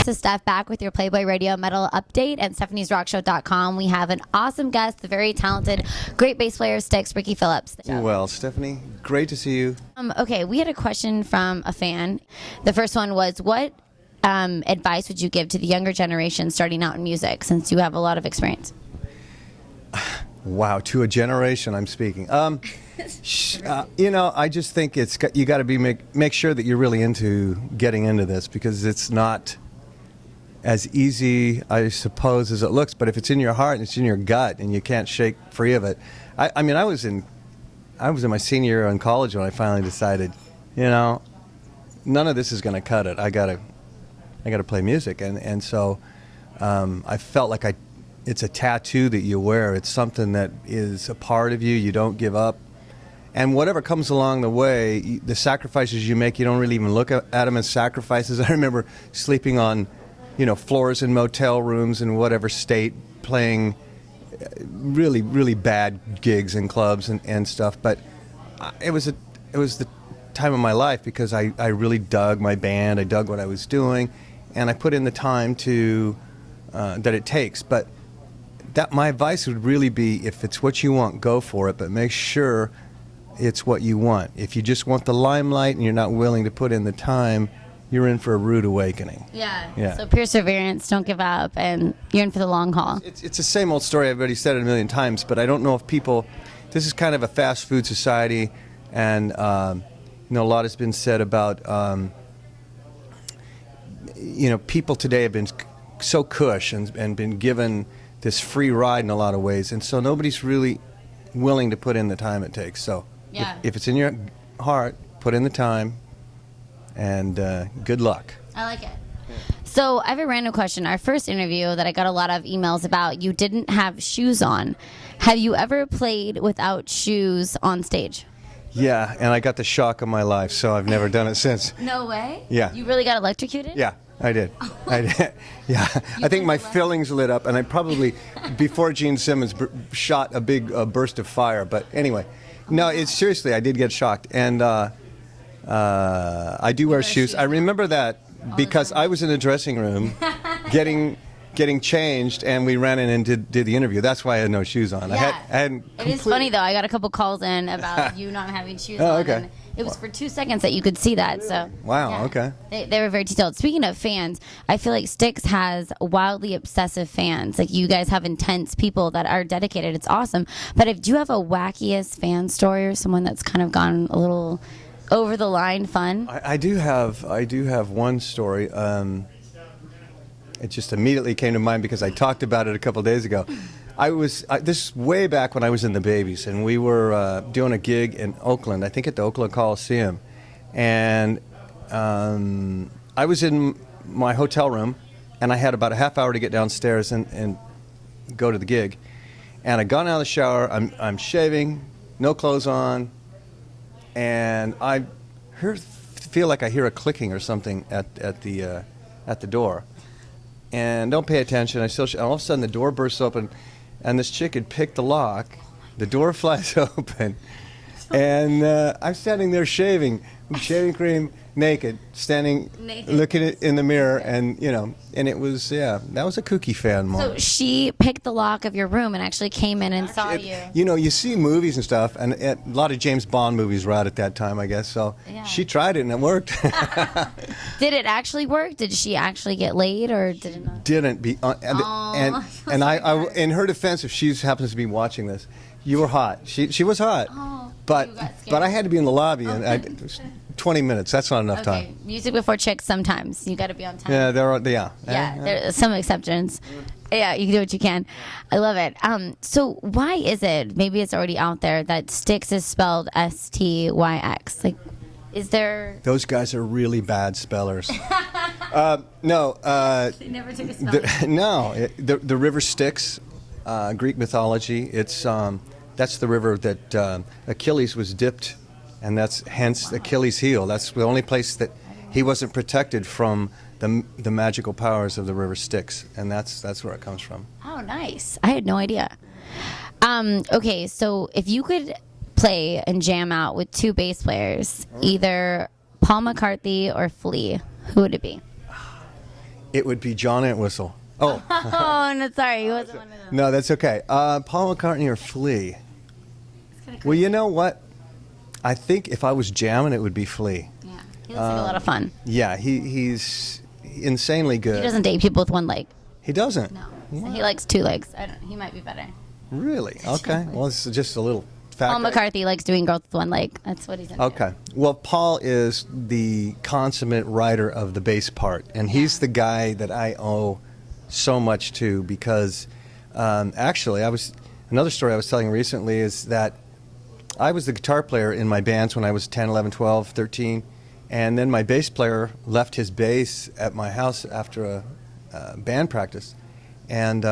This is Steph back with your Playboy Radio Metal Update and Stephanie'sRockShow.com. We have an awesome guest, the very talented, great bass player, Styx, Ricky Phillips. Well, Stephanie, great to see you. Okay, we had a question from a fan. The first one was, what advice would you give to the younger generation starting out in music, since you have a lot of experience? Wow, to a generation I'm speaking. I just think you got to make sure that you're really into getting into this, because it's not as easy, I suppose, as it looks. But if it's in your heart and it's in your gut and you can't shake free of it, I was in my senior year in college when I finally decided, none of this is going to cut it. I gotta play music, and so I felt like it's a tattoo that you wear. It's something that is a part of you. You don't give up. And whatever comes along the way, the sacrifices you make, you don't really even look at them as sacrifices. I remember sleeping on, floors in motel rooms in whatever state, playing really, really bad gigs in clubs and stuff. But it was the time of my life, because I really dug my band. I dug what I was doing, and I put in the time to that it takes. But my advice would really be, if it's what you want, go for it. But make sure it's what you want. If you just want the limelight and you're not willing to put in the time, you're in for a rude awakening. Yeah. So perseverance, don't give up, and you're in for the long haul. It's the same old story. I've already said it a million times, but I don't know if people. This is kind of a fast food society, and a lot has been said about. People today have been so cush and been given this free ride in a lot of ways, and so nobody's really willing to put in the time it takes. So if it's in your heart, put in the time, and good luck. I like it. So I have a random question. Our first interview that I got a lot of emails about, you didn't have shoes on. Have you ever played without shoes on stage? Yeah, and I got the shock of my life, so I've never done it since. No way? Yeah. You really got electrocuted? Yeah, I did. I did. Yeah. I think my fillings lit up, and I probably, before Gene Simmons, shot a big burst of fire. But anyway, no, it's seriously, I did get shocked. And I do wear shoes. I remember that because I was in the dressing room getting changed, and we ran in and did the interview. That's why I had no shoes on. Yeah. It is funny, though. I got a couple calls in about you not having shoes on. Okay. And it was for 2 seconds that you could see that. So wow, yeah. Okay. They were very detailed. Speaking of fans, I feel like Styx has wildly obsessive fans. Like, you guys have intense people that are dedicated. It's awesome. But do you have a wackiest fan story, or someone that's kind of gone a little over the line fun? I do have one story. It just immediately came to mind because I talked about it a couple days ago. This is way back when I was in the Babies, and we were doing a gig in Oakland, I think at the Oakland Coliseum. And I was in my hotel room, and I had about a half hour to get downstairs and go to the gig. And I got out of the shower, I'm shaving, no clothes on, and I feel like I hear a clicking or something at the door. And don't pay attention. All of a sudden the door bursts open, and this chick had picked the lock. The door flies open, and I'm standing there shaving cream, naked, looking in the mirror, and and it was that was a kooky fan moment. So she picked the lock of your room and actually came in and saw you. You see movies and stuff, and a lot of James Bond movies were out at that time, I guess. So she tried it and it worked. Did it actually work? Did she actually get laid, or did it not? Didn't be. And I, in her defense, if she happens to be watching this, you were hot. She was hot. Oh, but I had to be in the lobby, and 20 minutes. That's not enough time. Music before chicks. Sometimes you got to be on time. Yeah, there's some exceptions. Yeah, you can do what you can. I love it. So why is it? Maybe it's already out there that Styx is spelled Styx. Like, is there? Those guys are really bad spellers. No. They never took a spelling. No. The river Styx, Greek mythology. It's that's the river that Achilles was dipped. And that's hence Achilles' heel. That's the only place that he wasn't protected from the magical powers of the river Styx, and that's where it comes from. Oh, nice! I had no idea. Okay, so if you could play and jam out with two bass players, either Paul McCartney or Flea, who would it be? It would be John Entwistle. Oh. Oh, no, sorry. He wasn't one of them. No, that's okay. Paul McCartney or Flea? Well, you know what? I think if I was jamming, it would be Flea. Yeah, he looks like a lot of fun. Yeah, he's insanely good. He doesn't date people with one leg. He doesn't? No. He likes two legs. He might be better. Really? Okay. Well, it's just a little fact. Paul McCartney likes doing girls with one leg. That's what he's into. Okay. Well, Paul is the consummate writer of the bass part, and he's the guy that I owe so much to because actually, another story I was telling recently is that I was the guitar player in my bands when I was 10, 11, 12, 13, and then my bass player left his bass at my house after a band practice, and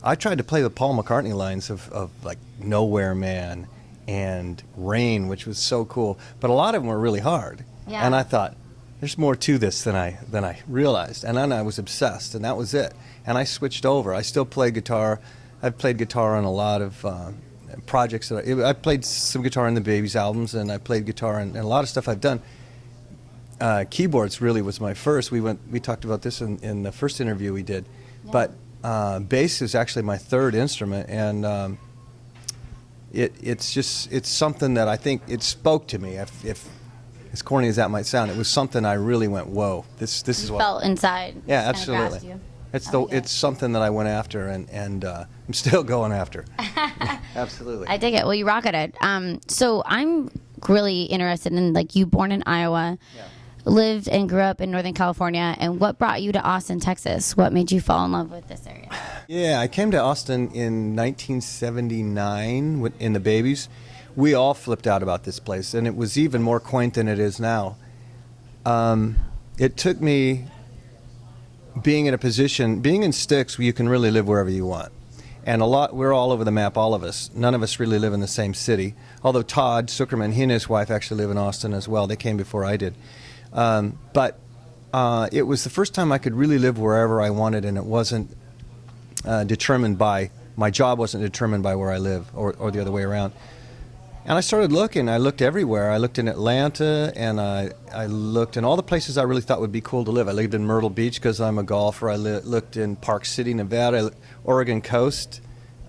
I tried to play the Paul McCartney lines of like Nowhere Man and Rain, which was so cool, but a lot of them were really hard. Yeah. And I thought, there's more to this than I realized, and then I was obsessed, and that was it. And I switched over. I still play guitar. I've played guitar on a lot of projects. That I played some guitar in the Babies albums, and I played guitar in a lot of stuff I've done. Keyboards really was my first. We talked about this in the first interview we did, but bass is actually my third instrument, and it's something that I think it spoke to me. If as corny as that might sound, it was something I really went, whoa, this is what felt inside. Yeah, absolutely. It's something that I went after, and I'm still going after. Absolutely. I dig it. Well, you rock at it. So I'm really interested in, like, you born in Iowa, lived and grew up in Northern California, and what brought you to Austin, Texas? What made you fall in love with this area? Yeah, I came to Austin in 1979 in the Babies. We all flipped out about this place, and it was even more quaint than it is now. It took me being in a position, being in Styx, where you can really live wherever you want. And we're all over the map, all of us. None of us really live in the same city. Although Todd Zuckerman, he and his wife actually live in Austin as well. They came before I did. But it was the first time I could really live wherever I wanted, and it wasn't determined by, my job wasn't determined by where I live, or the other way around. And I started looking. I looked everywhere. I looked in Atlanta, and I looked in all the places I really thought would be cool to live. I lived in Myrtle Beach because I'm a golfer. I looked in Park City, Nevada, Oregon coast.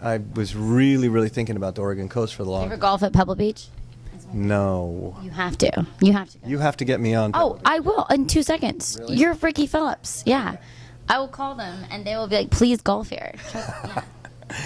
I was really, really thinking about the Oregon coast for the long You ever golf at Pebble Beach? No. You have to. You have to go. You have to get me on. Oh, I will in 2 seconds. Really? You're Ricky Phillips. Yeah. I will call them, and they will be like, please golf here. Yeah.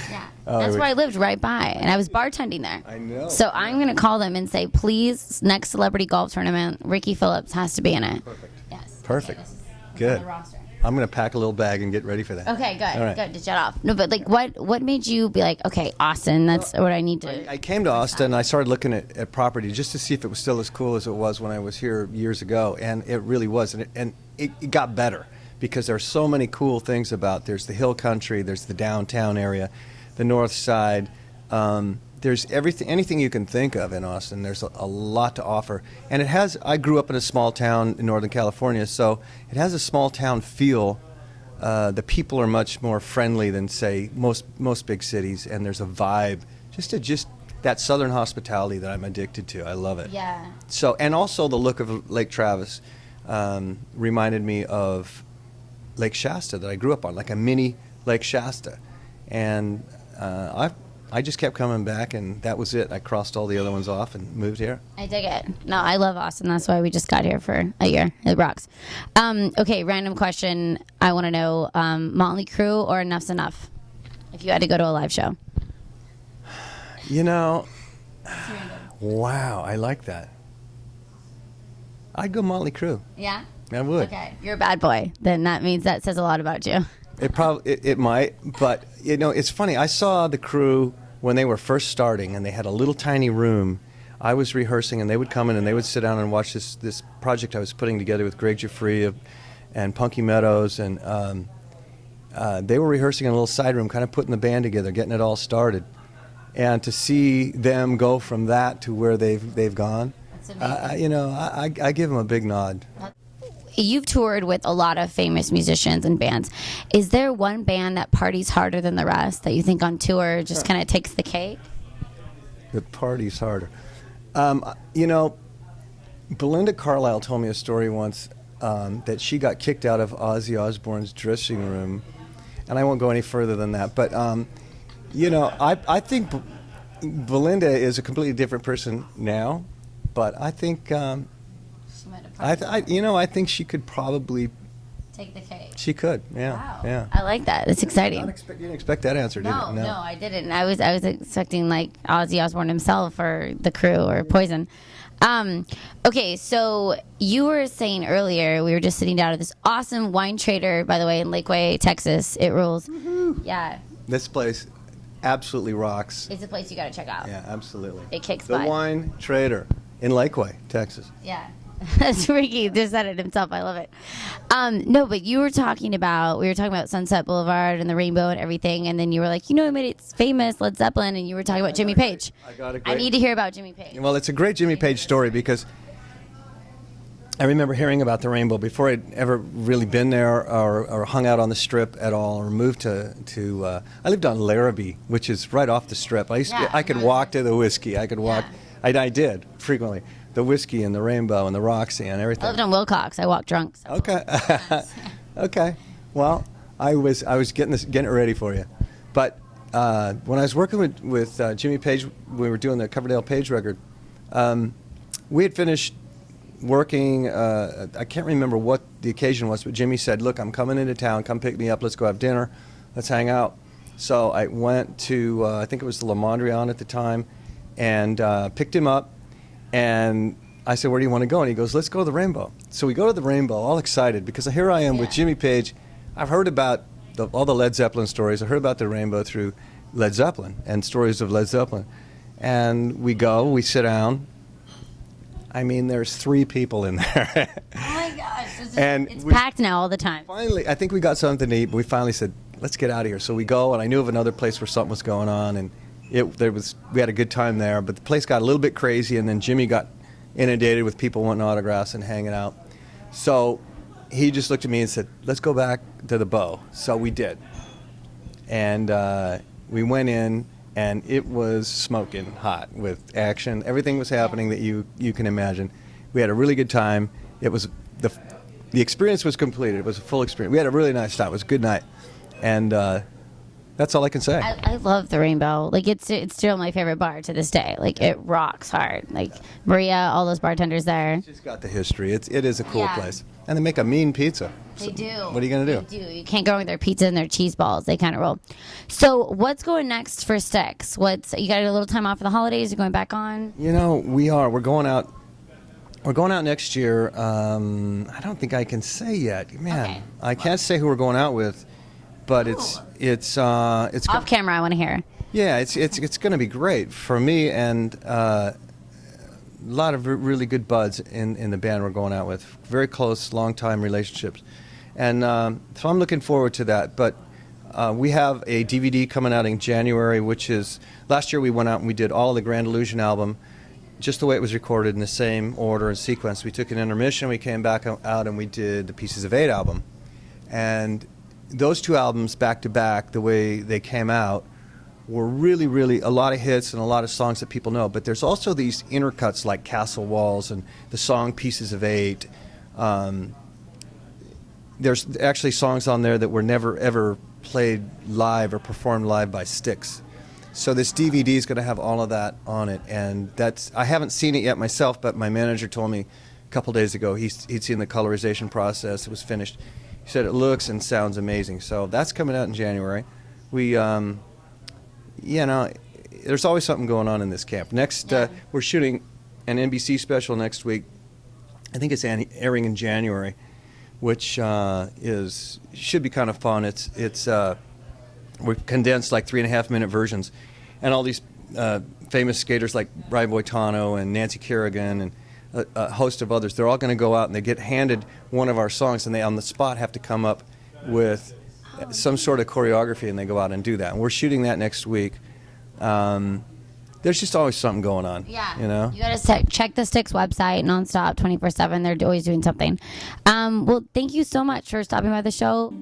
Yeah. Oh, That's where I lived, right by, and I was bartending there. I know. So I'm going to call them and say, please, next celebrity golf tournament, Ricky Phillips has to be in it. Perfect. Yes. Perfect. Okay, this is Good. on the roster. I'm going to pack a little bag and get ready for that. Okay, good. All right. Good to shut off. No, but like, what made you be like, okay, Austin, that's what I need to. I came to Austin, and I started looking at property just to see if it was still as cool as it was when I was here years ago, and it really was, and it got better because there are so many cool things about. There's the hill country, there's the downtown area, the north side. There's anything you can think of in Austin. There's a lot to offer, and it has. I grew up in a small town in Northern California, so it has a small town feel. The people are much more friendly than, say, most big cities, and there's a vibe, just that southern hospitality that I'm addicted to. I love it. Yeah. So, and also the look of Lake Travis reminded me of Lake Shasta that I grew up on, like a mini Lake Shasta, and I just kept coming back, and that was it. I crossed all the other ones off and moved here. I dig it. No, I love Austin. That's why we just got here for a year. It rocks. Okay, random question. I want to know, Motley Crue or Enough's Enough? If you had to go to a live show. You know, wow, I like that. I'd go Motley Crue. Yeah? I would. Okay, you're a bad boy. Then that says a lot about you. It might, but you know, it's funny. I saw the Crue when they were first starting, and they had a little tiny room. I was rehearsing, and they would come in and they would sit down and watch this project I was putting together with Greg Giuffre and Punky Meadows, and they were rehearsing in a little side room, kind of putting the band together, getting it all started. And to see them go from that to where they've gone, That's amazing. I give them a big nod. You've toured with a lot of famous musicians and bands. Is there one band that parties harder than the rest that you think on tour just kind of takes the cake? The party's harder. Belinda Carlisle told me a story once. that she got kicked out of Ozzy Osbourne's dressing room, and I won't go any further than that. But I think Belinda is a completely different person now, but I think I think she could probably take the cake. She could, yeah. Wow. Yeah. I like that. It's exciting. You didn't expect that answer, did you? No, I didn't. I was expecting like Ozzy Osbourne himself or the Crew or Poison. Okay, so you were saying earlier, we were just sitting down at this awesome wine trader, by the way, in Lakeway, Texas. It rules. Woo-hoo. Yeah. This place absolutely rocks. It's a place you got to check out. Yeah, absolutely. It kicks The butt. Wine Trader in Lakeway, Texas. Yeah. That's Ricky just said it himself. I love it. No, but we were talking about Sunset Boulevard and the rainbow and everything, and then you were like, who made it famous, Led Zeppelin, and you were talking about Jimmy Page. I need to hear about Jimmy Page. Well, it's a great Jimmy Page story because I remember hearing about the rainbow before I'd ever really been there or hung out on the Strip at all or moved to I lived on Larrabee, which is right off the Strip. I could walk to the Whiskey. I could walk. Yeah. I did frequently. The Whiskey and the Rainbow and the Roxy and everything. I lived on Wilcox. I walked drunk. So. Okay. Okay. Well, I was getting it ready for you, but when I was working with Jimmy Page, we were doing the Coverdale Page record. We had finished working. I can't remember what the occasion was, but Jimmy said, "Look, I'm coming into town. Come pick me up. Let's go have dinner. Let's hang out." So I went to I think it was the Le Mondrian at the time, and picked him up. And I said, "Where do you want to go?" And he goes, "Let's go to the Rainbow." So we go to the Rainbow, all excited, because here I am with Jimmy Page. I've heard about all the Led Zeppelin stories. I heard about the Rainbow through Led Zeppelin and stories of Led Zeppelin. And we sit down. I mean, there's 3 people in there. Oh my gosh. It's packed now all the time. Finally, I think we got something to eat, but we finally said, let's get out of here. So we go, and I knew of another place where something was going on, and we had a good time there, but the place got a little bit crazy, and then Jimmy got inundated with people wanting autographs and hanging out. So he just looked at me and said, let's go back to the Bow. So we did. And we went in, and it was smoking hot with action. Everything was happening that you can imagine. We had a really good time. It was the experience was completed. It was a full experience. We had a really nice time. It was a good night. And that's all I can say. I love the Rainbow. Like it's still my favorite bar to this day. Like it rocks hard. Like Maria, all those bartenders there. It's just got the history. It is a cool place, and they make a mean pizza. They do. What are you gonna do? They do. You can't go wrong with their pizza and their cheese balls. They kind of roll. So what's going next for Styx? You got a little time off for the holidays? You're going back on? We are. We're going out. We're going out next year. I don't think I can say yet. Man, okay. I can't say who we're going out with. But it's off camera. I want to hear. Yeah, it's going to be great for me and a lot of really good buds in the band we're going out with. Very close, long time relationships, and so I'm looking forward to that. But we have a DVD coming out in January, which is last year we went out and we did all of the Grand Illusion album, just the way it was recorded in the same order and sequence. We took an intermission, we came back out and we did the Pieces of 8 album, and those 2 albums back to back, the way they came out, were really, really a lot of hits and a lot of songs that people know. But there's also these intercuts like Castle Walls and the song Pieces of 8. There's actually songs on there that were never, ever played live or performed live by Styx. So this DVD is going to have all of that on it. And I haven't seen it yet myself, but my manager told me a couple days ago he'd seen the colorization process. It was finished. He said it looks and sounds amazing. So that's coming out in January. We, there's always something going on in this camp. Next, we're shooting an NBC special next week. I think it's airing in January, which should be kind of fun. We've condensed like 3.5-minute versions, and all these famous skaters like Brian Boitano and Nancy Kerrigan and a host of others. They're all going to go out and they get handed one of our songs, and they on the spot have to come up with some sort of choreography, and they go out and do that. And we're shooting that next week. There's just always something going on. Yeah. You got to check the Styx website nonstop, 24/7. They're always doing something. Well, thank you so much for stopping by the show.